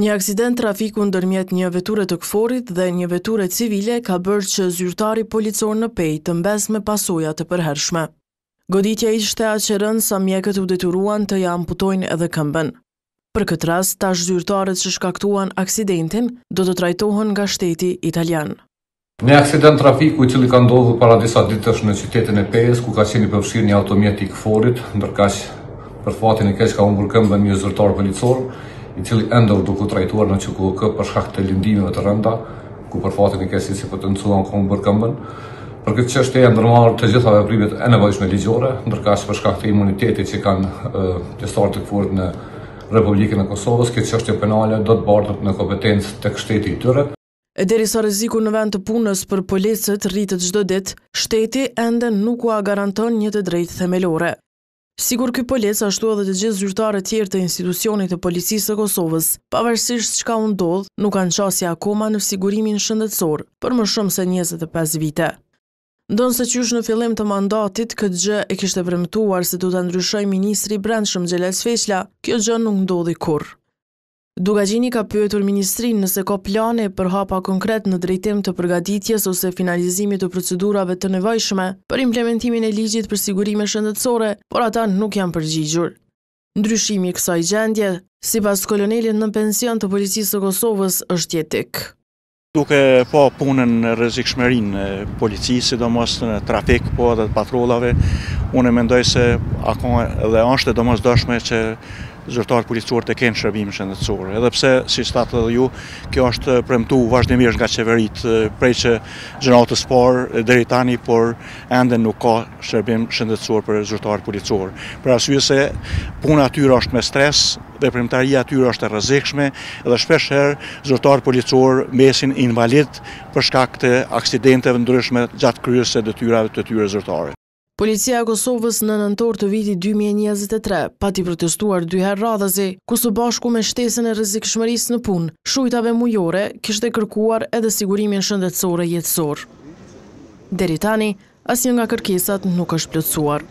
Një aksident trafiku ndërmjet një veture të këforit dhe një veture civile ka bërë që zyrtari policor në Pejë të mbes me pasoja të përhershme. Goditja ishte aq e rëndë sa mjekët u detyruan të ja amputojnë edhe këmbën. Për këtë rast, tash zyrtarët që shkaktuan aksidentin do të trajtohen nga shteti italian. Një aksident trafiku i cili ka ndodhur para disa ditësh në qytetin e Pejës, ku ka qenë i përfshirë një automjet i këforit, ndërkaq për fatin e keq ka humbur këmbën një zyrtar policor, i cili ende u duke trajtuar në QKK për shkak të lindimeve të rënda, ku për fatin e keq si potencuan ka humbur këmbën. Për këtë çështje janë ndërmarrë të gjitha veprimet e nevojshme ligjore, ndërkaq për shkak të imunitetit që kanë pjesëtarët e këforit në Republikën e Kosovës, këtë çështje penale do të bartet në kompetencë tek shteti i tyre. Derisa rreziku në vend të punës për policët rritet çdo ditë, shteti ende nuk u garanton një të drejtë themelore. Sigur ky polic ashtu edhe të gjithë zyrtarët tjerë të institucionit të policisë së Kosovës, pavarësisht çka u ndodh, nuk kanë qasje akoma në sigurimin shëndetësor për më shumë se 25 vite. Ndonë se qysh në fillim të mandatit, këtë gjë e kishte premtuar se do ta ndryshojë ministri i Brendshëm Xhelal Sveqla, kjo gjë nuk ndodhi kurrë. Dugagjini ka pyetur ministrinë nëse ka plane për hapa konkret në drejtim të përgatitjes ose finalizimit të procedurave të nevojshme për implementimin e ligjit për sigurime shëndetësore, por ata nuk janë përgjigjur. Ndryshimi i kësaj gjendje, sipas kolonelit në pension të policisë së Kosovës, është jetik. Duke po punën në rrezikshmërinë e policisë, sidomos në trafik, po edhe të patrollave, unë mendoj se akoma edhe është e domosdoshme që zyrtarët policor të kenë shërbim shëndetësor. Edhe pse, siç thatë edhe ju, kjo është premtuar vazhdimisht nga qeveritë prej që gjenerates parë deri tani, por ende nuk ka shërbim shëndetësor për zyrtarët policor. Për arsye se puna atyre është me stres, veprimtaria atyre është e rrezikshme dhe shpeshherë zyrtarët policor mbesin invalid për shkak të aksidenteve ndryshme gjatë kryerjes së detyrave të tyre zyrtare. Policia e Kosovës në nëntor të vitit 2023 pati protestuar 2 herë radhëzi, ku së bashku me shtesën e rrezikshmërisë në punë, shujtave mujore kishte kërkuar edhe sigurimin shëndetësor jetësor. Deri tani, asnjë nga kërkesat nuk është plotësuar.